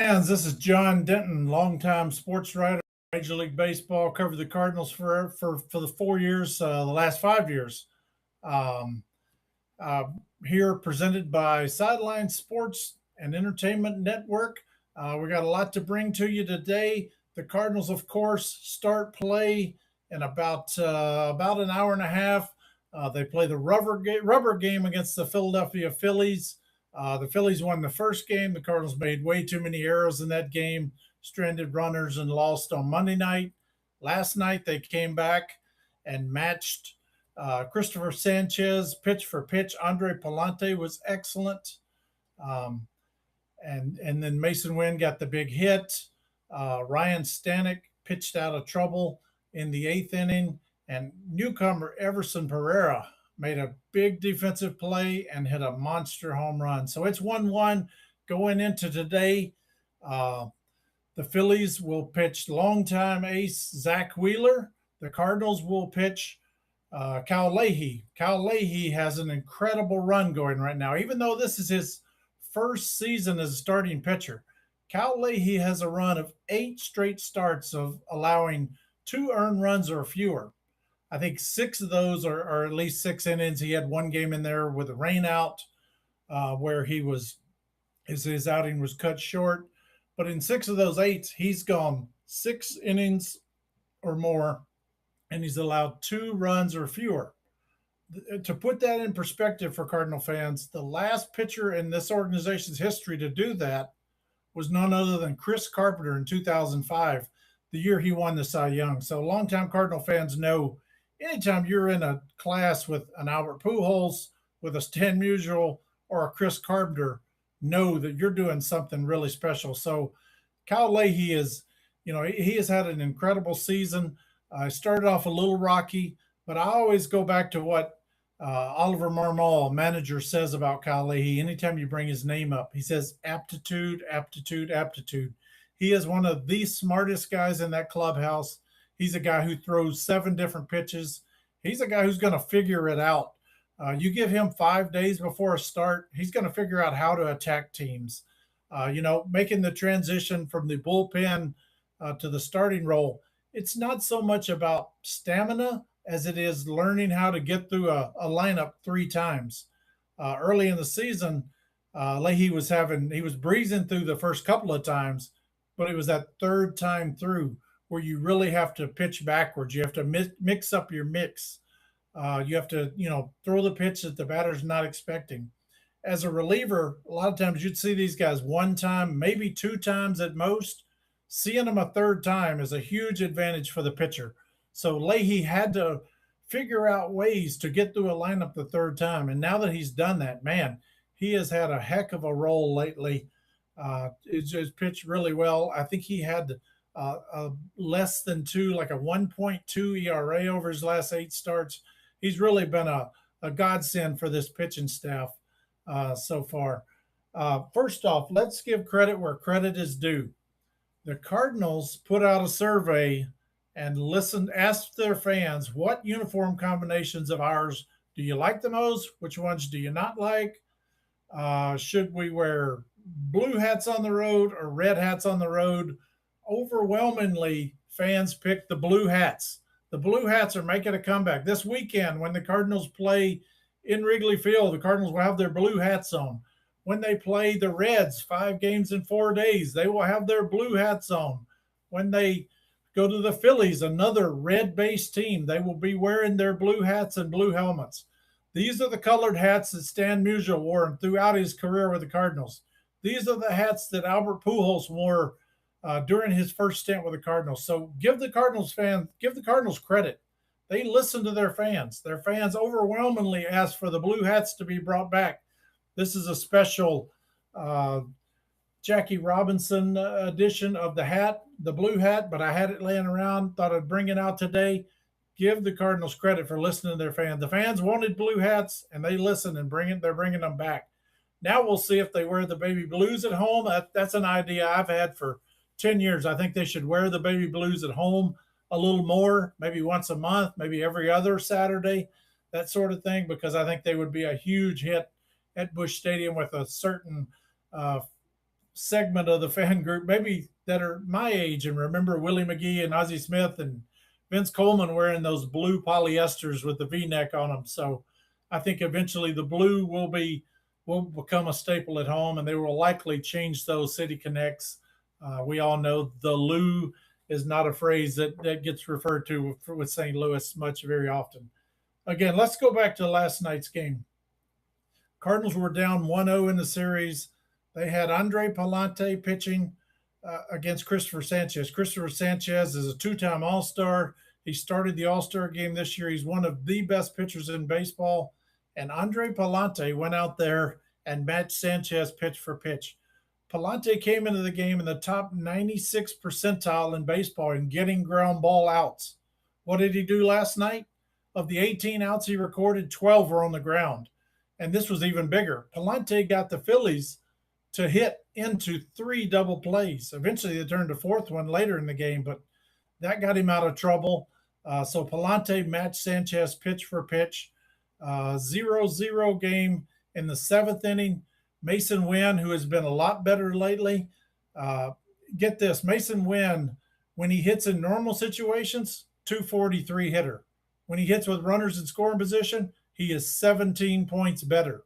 Fans, this is John Denton, longtime sports writer, Major League Baseball. Covered the Cardinals for the 4 years, the last 5 years. Um, uh, Here presented by Sideline Sports and Entertainment Network. We got a lot to bring to you today. The Cardinals, of course, start play in about an hour and a half. They play the rubber game against the Philadelphia Phillies. The Phillies won the first game. The Cardinals made way too many errors in that game, stranded runners, and lost on Monday night. Last night, they came back and matched Christopher Sanchez pitch for pitch. Andre Palante was excellent. Um, and then Mason Wynn got the big hit. Ryan Stanek pitched out of trouble in the eighth inning, and newcomer Everson Pereira made a big defensive play and hit a monster home run. So it's 1-1 going into today. Uh, the Phillies will pitch longtime ace Zach Wheeler. The Cardinals will pitch Cal Leahy. Cal Leahy has an incredible run going right now, even though this is his first season as a starting pitcher. Cal Leahy has a run of 8 straight starts of allowing 2 earned runs or fewer. I think 6 of those are at least 6 innings. He had one game in there with a rain out where his outing was cut short. But in 6 of those 8, he's gone 6 innings or more, and he's allowed 2 runs or fewer. To put that in perspective for Cardinal fans, the last pitcher in this organization's history to do that was none other than Chris Carpenter in 2005, the year he won the Cy Young. So longtime Cardinal fans know anytime you're in a class with an Albert Pujols, with a Stan Musial, or a Chris Carpenter, know that you're doing something really special. So Kyle Leahy he has had an incredible season. Started off a little rocky, but I always go back to what Oliver Marmol, manager, says about Kyle Leahy. Anytime you bring his name up, he says aptitude, aptitude, aptitude. He is one of the smartest guys in that clubhouse. He's a guy who throws 7 different pitches. He's a guy who's going to figure it out. You give him 5 days before a start, he's going to figure out how to attack teams. Making the transition from the bullpen to the starting role, it's not so much about stamina as it is learning how to get through a lineup 3 times. Early in the season, Leahy he was breezing through the first couple of times, but it was that third time through where you really have to pitch backwards. You have to mix up your mix. You have to, throw the pitch that the batter's not expecting. As a reliever, a lot of times you'd see these guys 1 time, maybe 2 times at most. Seeing them a third time is a huge advantage for the pitcher. So Leahy had to figure out ways to get through a lineup the third time. And now that he's done that, man, he has had a heck of a role lately. It's just pitched really well. I think he had a less than 2, like a 1.2 ERA over his last 8 starts. He's really been a godsend for this pitching staff so far. First off, let's give credit where credit is due. The Cardinals put out a survey and asked their fans, what uniform combinations of ours do you like the most? Which ones do you not like? Should we wear blue hats on the road or red hats on the road? Overwhelmingly, fans picked the blue hats. The blue hats are making a comeback. This weekend, when the Cardinals play in Wrigley Field, the Cardinals will have their blue hats on. When they play the Reds 5 games in 4 days, they will have their blue hats on. When they go to the Phillies, another red-based team, they will be wearing their blue hats and blue helmets. These are the colored hats that Stan Musial wore throughout his career with the Cardinals. These are the hats that Albert Pujols wore during his first stint with the Cardinals. So give the Cardinals credit. They listen to their fans. Their fans overwhelmingly asked for the blue hats to be brought back. This is a special Jackie Robinson edition of the blue hat, but I had it laying around, thought I'd bring it out today. Give the Cardinals credit for listening to their fans. The fans wanted blue hats, and they listened and they're bringing them back. Now we'll see if they wear the baby blues at home. That's an idea I've had for 10 years. I think they should wear the baby blues at home a little more, maybe once a month, maybe every other Saturday, that sort of thing, because I think they would be a huge hit at Busch Stadium with a certain segment of the fan group, maybe that are my age and remember Willie McGee and Ozzie Smith and Vince Coleman wearing those blue polyesters with the V-neck on them. So I think eventually the blue will become a staple at home, and they will likely change those City Connects. We all know the Lou is not a phrase that gets referred to with St. Louis much very often. Again, let's go back to last night's game. Cardinals were down 1-0 in the series. They had Andre Palante pitching against Christopher Sanchez. Christopher Sanchez is a two-time All-Star. He started the All-Star game this year. He's one of the best pitchers in baseball. And Andre Palante went out there and matched Sanchez pitch for pitch. Palante came into the game in the top 96 percentile in baseball in getting ground ball outs. What did he do last night? Of the 18 outs he recorded, 12 were on the ground. And this was even bigger. Palante got the Phillies to hit into 3 double plays. Eventually, they turned a fourth one later in the game, but that got him out of trouble. So Palante matched Sanchez pitch for pitch. 0-0 game in the 7th inning. Mason Wynn, who has been a lot better lately. Get this, Mason Wynn, when he hits in normal situations, 243 hitter. When he hits with runners in scoring position, he is 17 points better.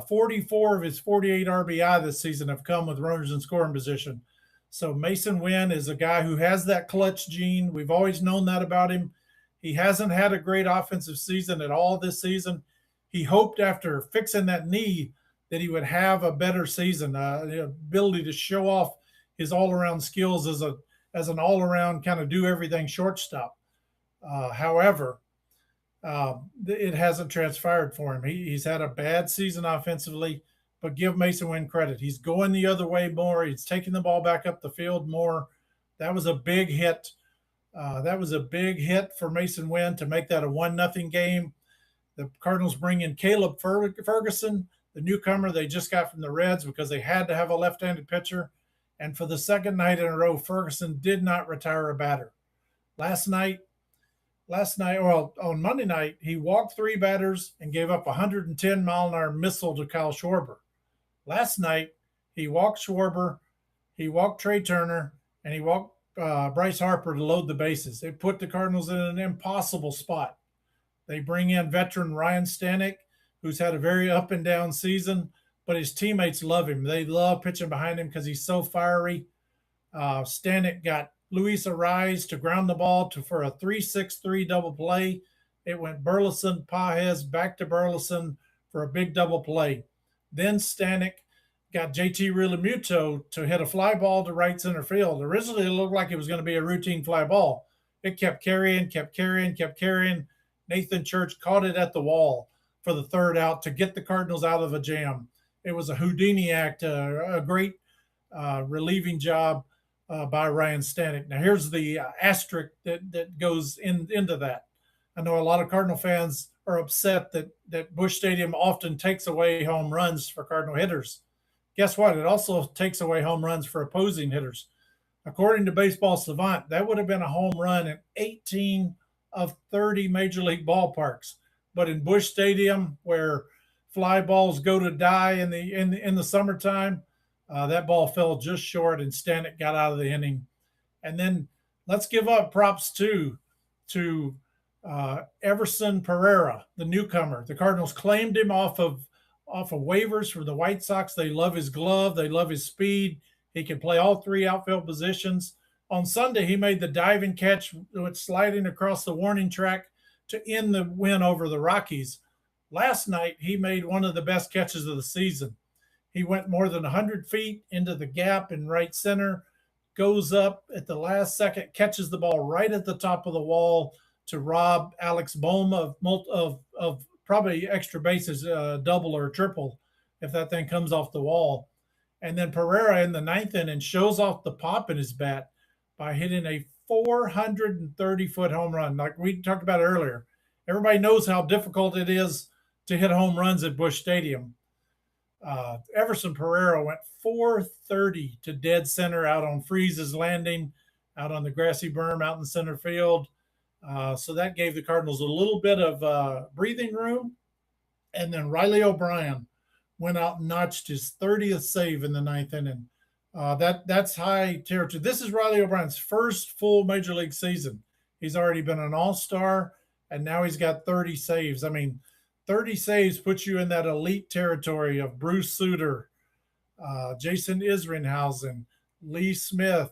44 of his 48 RBI this season have come with runners in scoring position. So Mason Wynn is a guy who has that clutch gene. We've always known that about him. He hasn't had a great offensive season at all this season. He hoped after fixing that knee that he would have a better season, the ability to show off his all-around skills as an all-around kind of do-everything shortstop. However, it hasn't transpired for him. He's had a bad season offensively, but give Mason Wynn credit. He's going the other way more. He's taking the ball back up the field more. That was a big hit. That was a big hit for Mason Wynn to make that a 1-0 game. The Cardinals bring in Caleb Ferguson, the newcomer they just got from the Reds because they had to have a left-handed pitcher. And for the second night in a row, Ferguson did not retire a batter. Last night, on Monday night, he walked 3 batters and gave up a 110-mile-an-hour missile to Kyle Schwarber. Last night, he walked Schwarber, he walked Trey Turner, and he walked Bryce Harper to load the bases. It put the Cardinals in an impossible spot. They bring in veteran Ryan Stanek, who's had a very up and down season, but his teammates love him. They love pitching behind him because he's so fiery. Stanek got Luis Ariz to ground the ball for a 3-6-3 double play. It went Burleson, Pages, back to Burleson for a big double play. Then Stanek got JT Realmuto to hit a fly ball to right center field. Originally, it looked like it was going to be a routine fly ball. It kept carrying. Nathan Church caught it at the wall for the 3rd out to get the Cardinals out of a jam. It was a Houdini act, a great relieving job by Ryan Stanek. Now, here's the asterisk that goes into that. I know a lot of Cardinal fans are upset that Busch Stadium often takes away home runs for Cardinal hitters. Guess what? It also takes away home runs for opposing hitters. According to Baseball Savant, that would have been a home run in 18 of 30 major league ballparks. But in Busch Stadium, where fly balls go to die in the summertime, that ball fell just short, and Stanek got out of the inning. And then let's give up props to Everson Pereira, the newcomer. The Cardinals claimed him off of waivers from the White Sox. They love his glove. They love his speed. He can play all 3 outfield positions. On Sunday, he made the diving catch, sliding across the warning track to end the win over the Rockies. Last night, he made one of the best catches of the season. He went more than 100 feet into the gap in right center, goes up at the last second, catches the ball right at the top of the wall to rob Alex Bohm of probably extra bases, double or triple, if that thing comes off the wall. And then Pereira in the 9th inning shows off the pop in his bat by hitting a 430-foot home run. Like we talked about earlier, everybody knows how difficult it is to hit home runs at Busch Stadium. Everson Pereira went 430 to dead center out on Freeze's Landing, out on the grassy berm out in center field. So that gave the Cardinals a little bit of breathing room. And then Riley O'Brien went out and notched his 30th save in the 9th inning. That's high territory. This is Riley O'Brien's first full major league season. He's already been an all-star, and now he's got 30 saves. I mean, 30 saves puts you in that elite territory of Bruce Sutter, Jason Isringhausen, Lee Smith,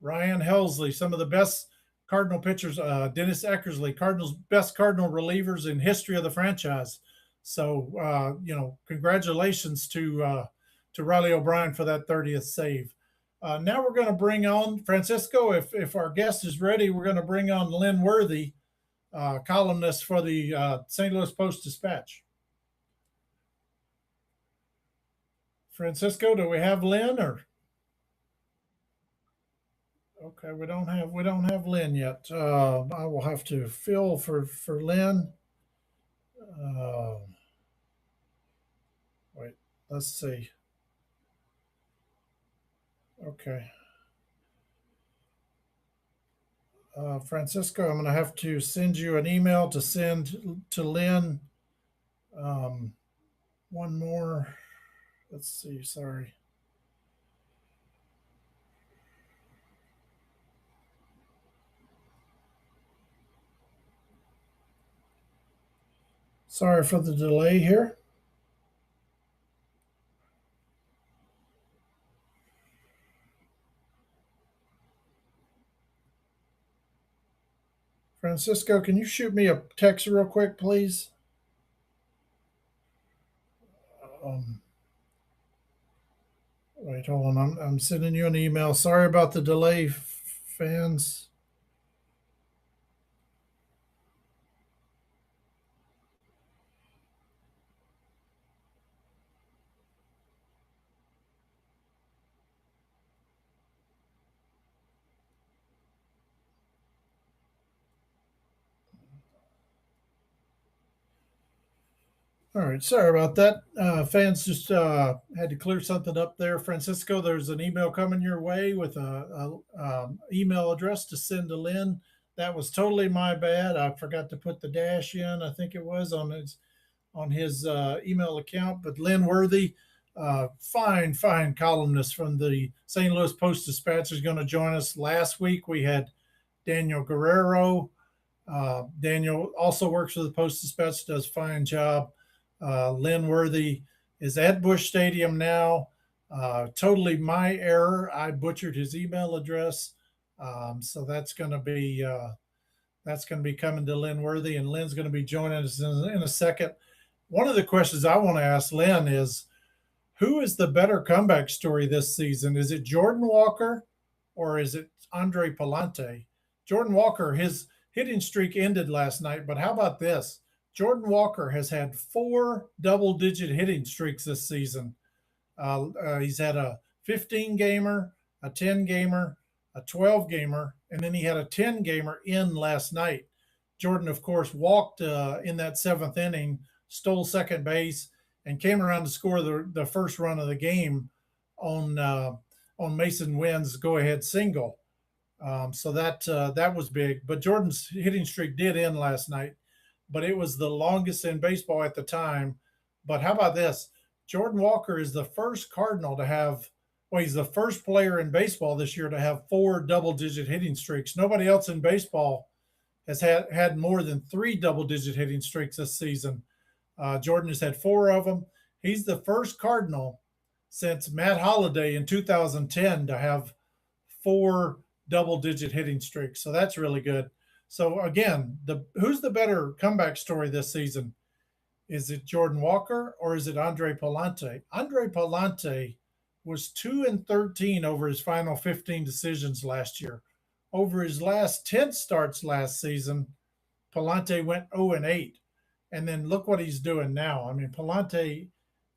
Ryan Helsley, some of the best Cardinal pitchers, Dennis Eckersley, Cardinals' best Cardinal relievers in history of the franchise. So, congratulations to Riley O'Brien for that 30th save. Now we're going to bring on Francisco. If our guest is ready, we're going to bring on Lynn Worthy, columnist for the St. Louis Post-Dispatch. Francisco, do we have Lynn or? Okay, we don't have Lynn yet. I will have to fill for Lynn. Uh, Wait, let's see. Okay, Francisco, I'm going to have to send you an email to send to Lynn. Um, One more. Let's see. Sorry. Sorry for the delay here. Francisco, can you shoot me a text real quick, please? Um, Wait, hold on. I'm sending you an email. Sorry about the delay, fans. All right, sorry about that. Fans just had to clear something up there. Francisco, there's an email coming your way with a email address to send to Lynn. That was totally my bad. I forgot to put the dash in. I think it was on his email account. But Lynn Worthy, fine columnist from the St. Louis Post Dispatch, is going to join us. Last week we had Daniel Guerrero. Daniel also works for the Post Dispatch, does a fine job. Lynn Worthy is at Busch Stadium now. Totally my error. I butchered his email address, so that's going to be coming to Lynn Worthy, and Lynn's going to be joining us in a second. One of the questions I want to ask Lynn is, who is the better comeback story this season? Is it Jordan Walker or is it Andre Palante? Jordan Walker, his hitting streak ended last night, but how about this? Jordan Walker has had 4 double-digit hitting streaks this season. He's had a 15 gamer, a 10 gamer, a 12 gamer, and then he had a 10 gamer in last night. Jordan, of course, walked in that seventh inning, stole second base, and came around to score the first run of the game on Mason Wynn's go-ahead single. So that was big. But Jordan's hitting streak did end last night, but it was the longest in baseball at the time. But how about this? Jordan Walker is the first Cardinal to have, well, he's the first player in baseball this year to have 4 double-digit hitting streaks. Nobody else in baseball has had more than 3 double-digit hitting streaks this season. Jordan has had 4 of them. He's the first Cardinal since Matt Holliday in 2010 to have 4 double-digit hitting streaks. So that's really good. So again, who's the better comeback story this season? Is it Jordan Walker or is it Andre Palante? Andre Palante was 2-13 over his final 15 decisions last year. Over his last 10 starts last season, Palante went 0-8. And then look what he's doing now. I mean, Palante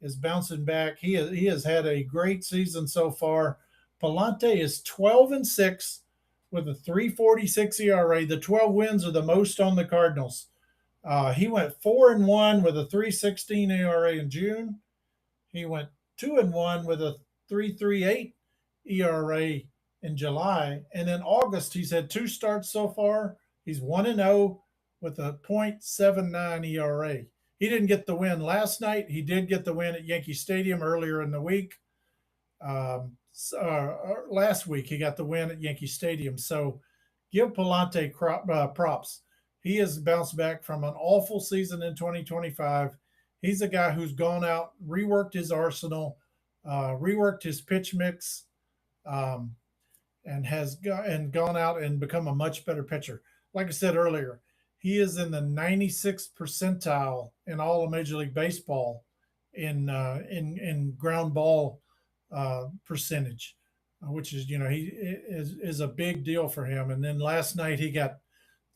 is bouncing back. He has had a great season so far. Palante is 12-6 with a 3.46 ERA. The 12 wins are the most on the Cardinals. He went 4-1 with a 3.16 ERA in June. He went 2-1 with a 3.38 ERA in July, and in August he's had 2 starts so far. He's 1-0 with a .79 ERA. He didn't get the win last night. He did get the win at Yankee Stadium earlier in the week. last week. He got the win at Yankee Stadium. So give Palante props. He has bounced back from an awful season in 2025. He's a guy who's gone out, reworked his arsenal, reworked his pitch mix, um, and gone out and become a much better pitcher. Like I said earlier, he is in the 96th percentile in all of Major League Baseball in ground ball percentage, which is he is a big deal for him. And then last night he got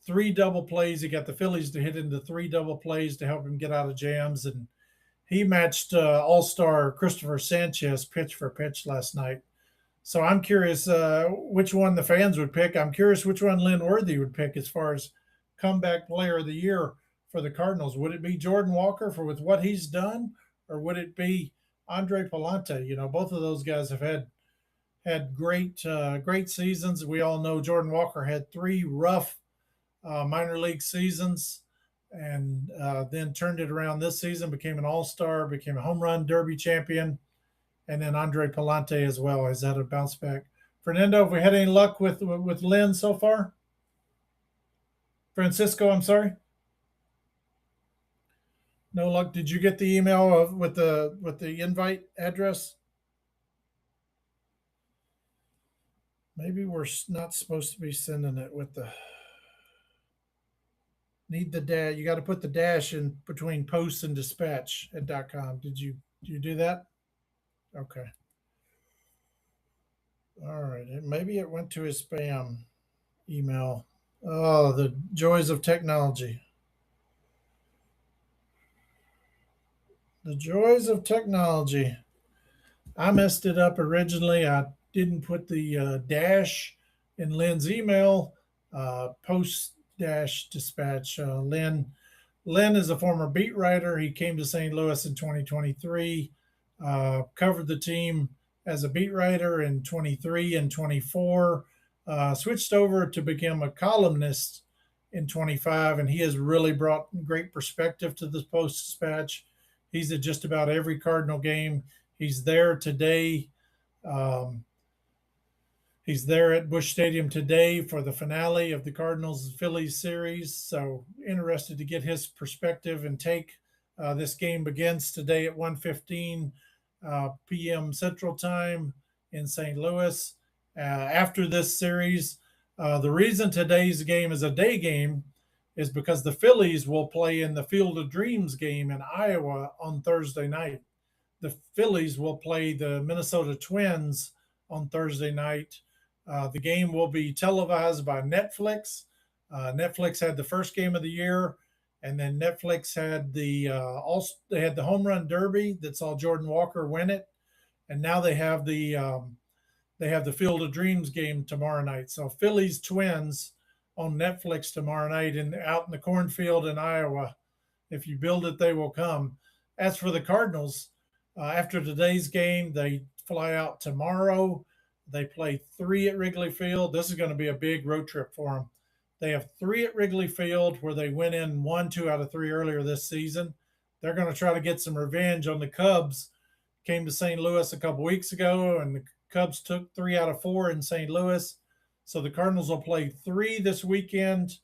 three double plays. He got the Phillies to hit into three double plays to help him get out of jams, and he matched All Star Christopher Sanchez pitch for pitch last night. So I'm curious which one the fans would pick. I'm curious which one Lynn Worthy would pick as far as comeback player of the year for the Cardinals. Would it be Jordan Walker for with what he's done, or would it be Andre Palante? Both of those guys have had great seasons. We all know Jordan Walker had three rough minor league seasons, and then turned it around this season, became an all-star, became a home run derby champion, and then Andre Palante as well has had a bounce back. Fernando, have we had any luck with Lynn so far? Francisco, I'm sorry. No luck. Did you get the email with the invite address? Maybe we're not supposed to be sending it with the need the dash. You got to put the dash in between posts and dispatch at .com. Did you do that? Okay. All right. Maybe it went to his spam email. Oh, the joys of technology. The joys of technology. I messed it up originally. I didn't put the dash in Lynn's email. Post dash dispatch. Lynn is a former beat writer. He came to St. Louis in 2023. Covered the team as a beat writer in 23 and 24. Switched over to become a columnist in 25, and he has really brought great perspective to the Post Dispatch. He's at just about every Cardinal game. He's there today. Um, he's there at Busch Stadium today for the finale of the Cardinals Phillies series. So interested to get his perspective and take. This game begins today at 1:15 p.m. Central Time in St. Louis. After this series, the reason today's game is a day game is because the Phillies will play in the Field of Dreams game in Iowa on Thursday night. The Phillies will play the Minnesota Twins on Thursday night. The game will be televised by Netflix. Netflix had the first game of the year, and then Netflix had they had the home run derby that saw Jordan Walker win it, and now they have the Field of Dreams game tomorrow night. So Phillies Twins on Netflix tomorrow night out in the cornfield in Iowa. If you build it, they will come. As for the Cardinals, after today's game, they fly out tomorrow. They play three at Wrigley Field. This is going to be a big road trip for them. They have three at Wrigley Field where they went in 1-2 out of 3 earlier this season. They're going to try to get some revenge on the Cubs. Came to St. Louis a couple weeks ago, and the Cubs took 3 out of 4 in St. Louis. So the Cardinals will play 3 this weekend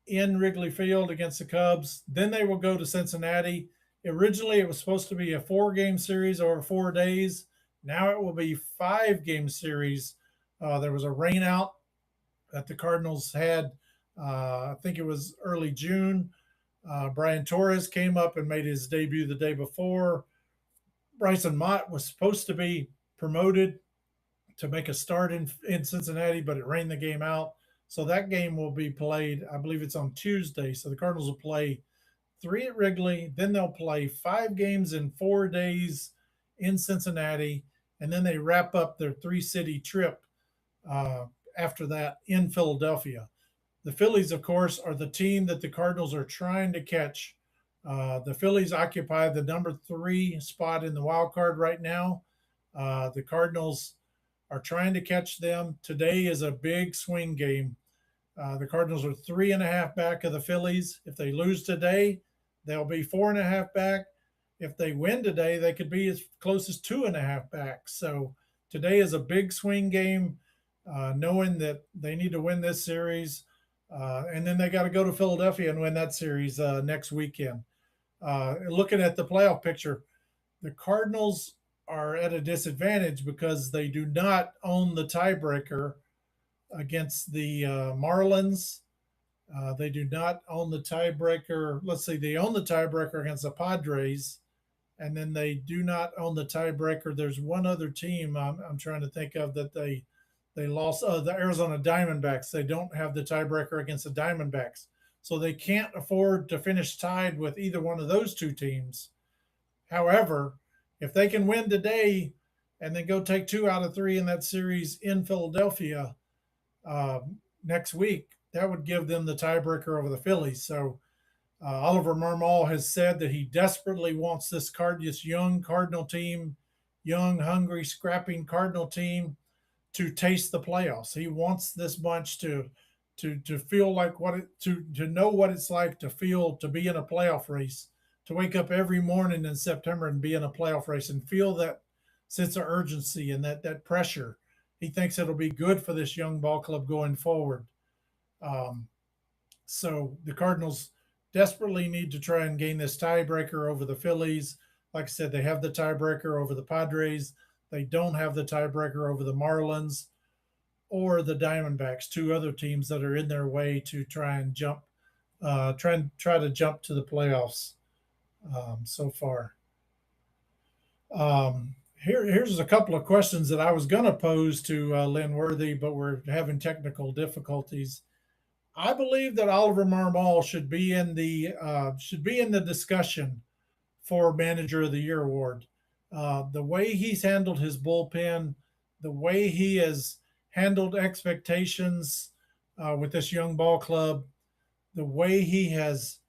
in Wrigley Field against the Cubs. Then they will go to Cincinnati. Originally, it was supposed to be a 4-game series over 4 days. Now it will be 5-game series. There was a rainout that the Cardinals had. I think it was early June. Brian Torres came up and made his debut the day before. Bryson Mott was supposed to be promoted to make a start in Cincinnati, but it rained the game out. So that game will be played, I believe it's on Tuesday. So the Cardinals will play 3 at Wrigley. Then they'll play 5 games in 4 days in Cincinnati. And then they wrap up their 3-city trip after that in Philadelphia. The Phillies, of course, are the team that the Cardinals are trying to catch. The Phillies occupy the number 3 spot in the wild card right now. The Cardinals are trying to catch them. Today is a big swing game. The Cardinals are 3.5 back of the Phillies. If they lose today, they'll be 4.5 back. If they win today, they could be as close as 2.5 back. So today is a big swing game, knowing that they need to win this series, and then they got to go to Philadelphia and win that series next weekend. Looking at the playoff picture, the Cardinals are at a disadvantage because they do not own the tiebreaker against the Marlins. They do not own the tiebreaker. Let's see, they own the tiebreaker against the Padres, and then they do not own the tiebreaker. There's one other team I'm trying to think of that they lost. The Arizona Diamondbacks. They don't have the tiebreaker against the Diamondbacks, so they can't afford to finish tied with either one of those two teams. However, if they can win today and then go take 2 out of 3 in that series in Philadelphia uh, next week, that would give them the tiebreaker over the Phillies. So Oliver Marmol has said that he desperately wants this young Cardinal team, young, hungry, scrapping Cardinal team, to taste the playoffs. He wants this bunch to feel like to know what it's like to be in a playoff race, to wake up every morning in September and be in a playoff race and feel that sense of urgency and that pressure. He thinks it'll be good for this young ball club going forward. Um, so the Cardinals desperately need to try and gain this tiebreaker over the Phillies. Like I said, they have the tiebreaker over the Padres. They don't have the tiebreaker over the Marlins or the Diamondbacks, two other teams that are in their way to try and try to jump to the playoffs so far. Here's a couple of questions that I was going to pose to Lynn Worthy, but we're having technical difficulties. I believe that Oliver Marmol should be in the discussion for Manager of the Year award. The way he's handled his bullpen, the way he has handled expectations with this young ball club, the way he has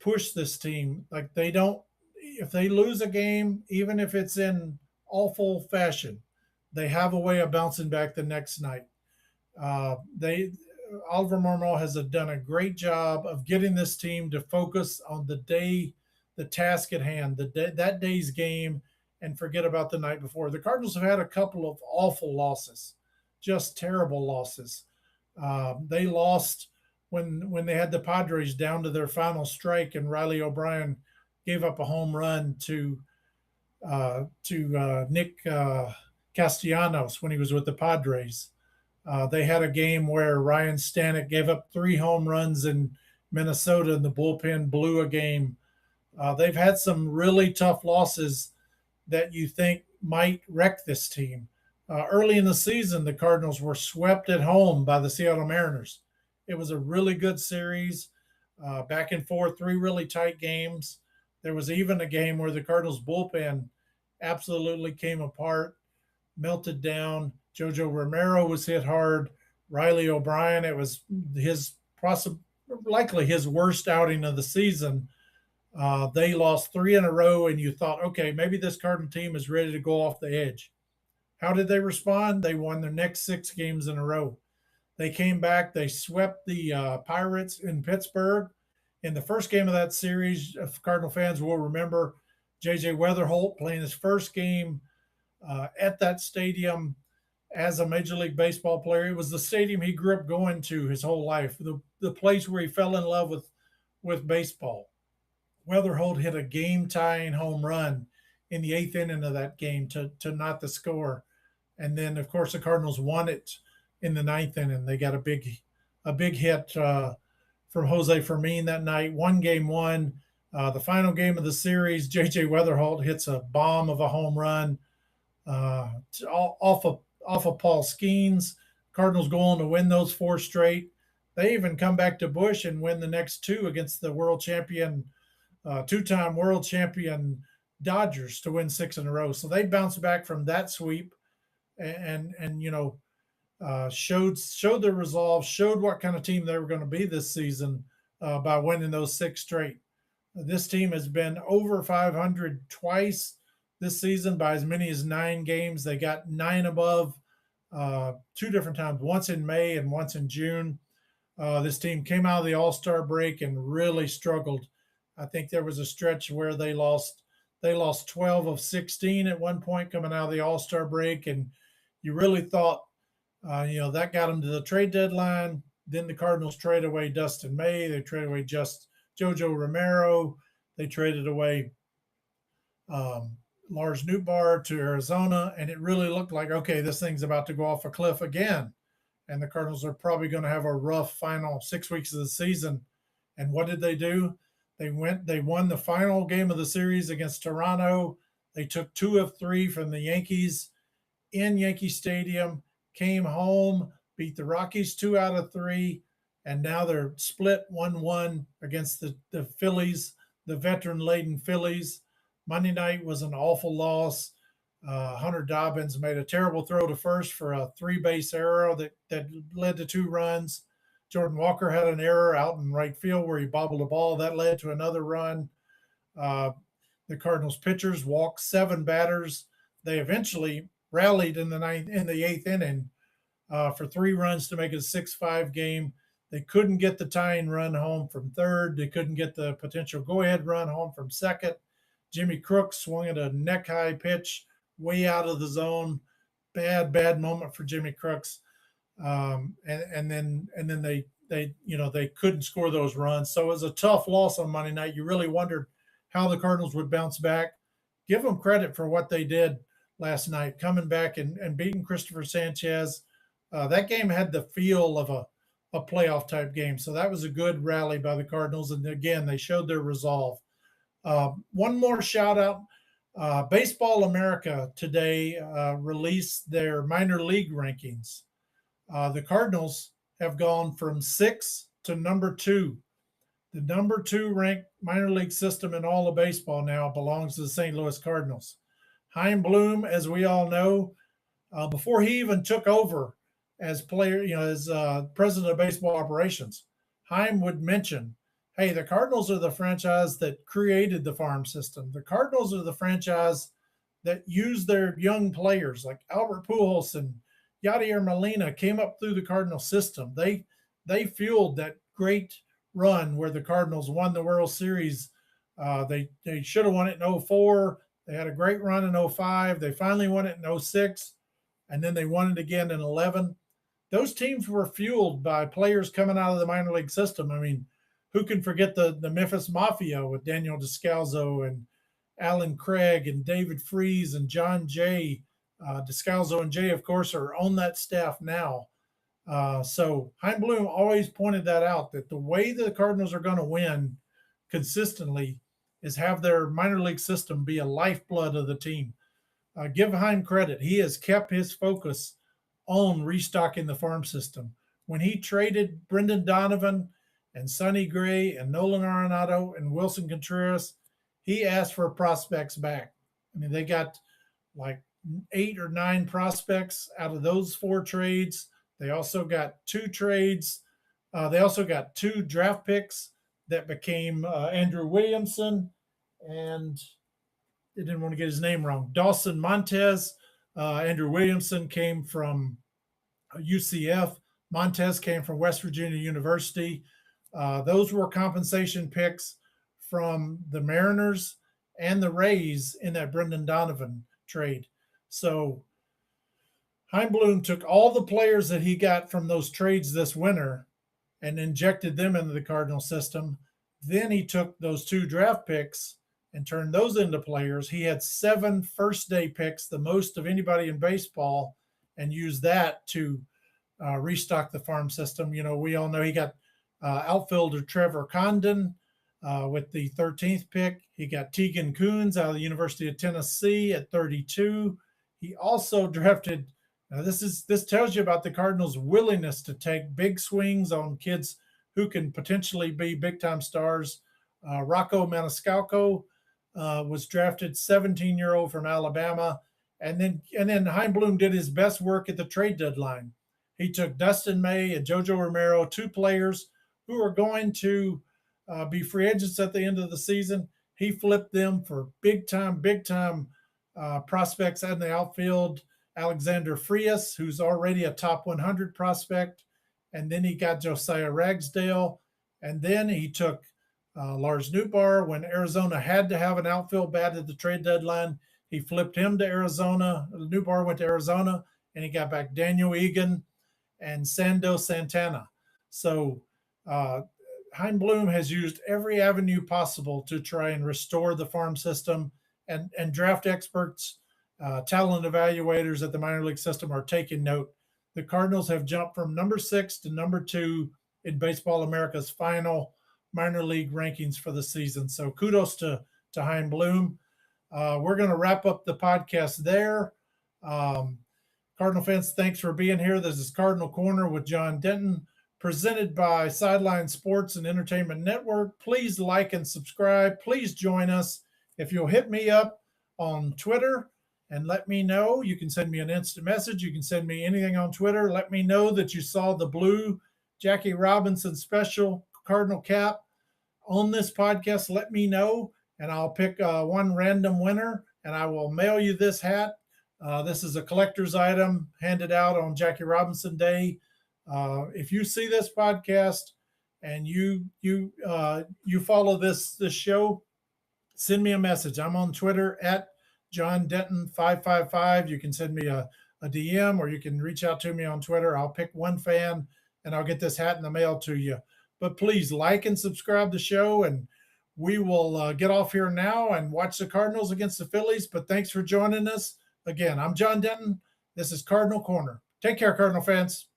pushed this team. Like they don't, if they lose a game, even if it's in awful fashion, they have a way of bouncing back the next night. They Oliver Marmol has done a great job of getting this team to focus on the task at hand, that day's game, and forget about the night before. The Cardinals have had a couple of awful losses, just terrible losses. They lost when they had the Padres down to their final strike, and Riley O'Brien gave up a home run to Nick Castellanos when he was with the Padres. They had a game where Ryan Stanek gave up 3 home runs in Minnesota, and the bullpen blew a game. They've had some really tough losses that you think might wreck this team. Early in the season, the Cardinals were swept at home by the Seattle Mariners. It was a really good series, back and forth, 3 really tight games. There was even a game where the Cardinals bullpen absolutely came apart, melted down. Jojo Romero was hit hard. Riley O'Brien, it was likely his worst outing of the season. They lost 3 in a row, and you thought, okay, maybe this Cardinal team is ready to go off the edge. How did they respond? They won their next 6 games in a row. They came back. They swept the Pirates in Pittsburgh. In the first game of that series, if Cardinal fans will remember, J.J. Weatherholt playing his first game at that stadium as a Major League Baseball player. It was the stadium he grew up going to his whole life, the place where he fell in love with baseball. Weatherholt hit a game-tying home run in the 8th inning of that game to knot the score. And then, of course, the Cardinals won it in the 9th inning. They got a big hit from Jose Fermin that night. 1-1. The final game of the series, J.J. Weatherholt hits a bomb of a home run off of Paul Skeens. Cardinals go on to win those 4 straight. They even come back to Busch and win the next 2 against the world champion, 2-time world champion Dodgers to win 6 in a row. So they bounced back from that sweep and showed their resolve, showed what kind of team they were going to be this season by winning those 6 straight. This team has been over 500 twice this season by as many as 9 games. They got 9 above 2 different times, once in May and once in June. This team came out of the All-Star break and really struggled. I think there was a stretch where they lost They lost 12 of 16 at one point coming out of the All-Star break, and you really thought, that got them to the trade deadline. Then the Cardinals trade away Dustin May. They traded away just JoJo Romero. They traded away um, Lars Nootbaar to Arizona, and it really looked like, okay, this thing's about to go off a cliff again. And the Cardinals are probably going to have a rough final 6 weeks of the season. And what did they do? They won the final game of the series against Toronto. They took 2 of 3 from the Yankees in Yankee Stadium, came home, beat the Rockies 2 out of 3, and now they're split 1-1 against the Phillies, the veteran-laden Phillies. Monday night was an awful loss. Hunter Dobbins made a terrible throw to first for a 3-base error that led to 2 runs. Jordan Walker had an error out in right field where he bobbled a ball. That led to another run. The Cardinals pitchers walked 7 batters. They eventually rallied in the 8th inning for 3 runs to make it a 6-5 game. They couldn't get the tying run home from third. They couldn't get the potential go-ahead run home from second. Jimmy Crooks swung at a neck-high pitch way out of the zone. Bad moment for Jimmy Crooks. And then they couldn't score those runs. So it was a tough loss on Monday night. You really wondered how the Cardinals would bounce back. Give them credit for what they did last night, coming back and beating Christopher Sanchez. That game had the feel of a playoff type game. So that was a good rally by the Cardinals. And again, they showed their resolve. One more shout out. Baseball America today released their minor league rankings. The Cardinals have gone from 6 to number 2. The number 2 ranked minor league system in all of baseball now belongs to the St. Louis Cardinals. Chaim Bloom, as we all know, before he even took over as president of baseball operations, Chaim would mention, hey, the Cardinals are the franchise that created the farm system. The Cardinals are the franchise that used their young players like Albert Pujols and Yadier Molina came up through the Cardinal system. They fueled that great run where the Cardinals won the World Series. They should have won it in 04. They had a great run in 05. They finally won it in 06, and then they won it again in 11. Those teams were fueled by players coming out of the minor league system. I mean, who can forget the Memphis Mafia with Daniel Descalso and Alan Craig and David Freese and John Jay. Descalso and Jay, of course, are on that staff now. So Chaim Bloom always pointed that out, that the way the Cardinals are going to win consistently is have their minor league system be a lifeblood of the team. Give Chaim credit. He has kept his focus on restocking the farm system. When he traded Brendan Donovan and Sonny Gray and Nolan Arenado and Wilson Contreras, he asked for prospects back. I mean, they got like 8 or 9 prospects out of those 4 trades. They also got 2 trades. They also got 2 draft picks that became Andrew Williamson and they didn't want to get his name wrong. Dawson Montez. Andrew Williamson came from UCF. Montez came from West Virginia University. Those were compensation picks from the Mariners and the Rays in that Brendan Donovan trade. So Chaim Bloom took all the players that he got from those trades this winter and injected them into the Cardinal system. Then he took those 2 draft picks and turned those into players. He had 7 first-day picks, the most of anybody in baseball, and used that to restock the farm system. You know, we all know he got outfielder Trevor Condon with the 13th pick. He got Tegan Kuhns out of the University of Tennessee at 32. He also drafted. Now this tells you about the Cardinals' willingness to take big swings on kids who can potentially be big-time stars. Rocco Maniscalco was drafted, 17-year-old from Alabama, and then Chaim Bloom did his best work at the trade deadline. He took Dustin May and JoJo Romero, 2 players who are going to be free agents at the end of the season. He flipped them for big-time prospects out in the outfield. Alexander Frias, who's already a top 100 prospect. And then he got Josiah Ragsdale. And then he took Lars Nootbaar, when Arizona had to have an outfield bat at the trade deadline, he flipped him to Arizona. Nootbaar went to Arizona, and he got back Daniel Egan and Sando Santana. So Hein Bloom has used every avenue possible to try and restore the farm system, and draft experts, talent evaluators at the minor league system are taking note. The Cardinals have jumped from number 6 to number 2 in Baseball America's final minor league rankings for the season. So kudos to Hein Bloom. We're going to wrap up the podcast there. Cardinal fans, thanks for being here. This is Cardinal Corner with John Denton, presented by Sideline Sports and Entertainment Network. Please like and subscribe. Please join us. If you'll hit me up on Twitter and let me know, you can send me an instant message. You can send me anything on Twitter. Let me know that you saw the blue Jackie Robinson special Cardinal cap on this podcast. Let me know, and I'll pick one random winner, and I will mail you this hat. This is a collector's item handed out on Jackie Robinson Day. If you see this podcast and you follow this show, send me a message. I'm on Twitter at John Denton 555. You can send me a DM, or you can reach out to me on Twitter. I'll pick one fan and I'll get this hat in the mail to you. But please like and subscribe the show, and we will get off here now and watch the Cardinals against the Phillies. But thanks for joining us. Again, I'm John Denton. This is Cardinal Corner. Take care, Cardinal fans.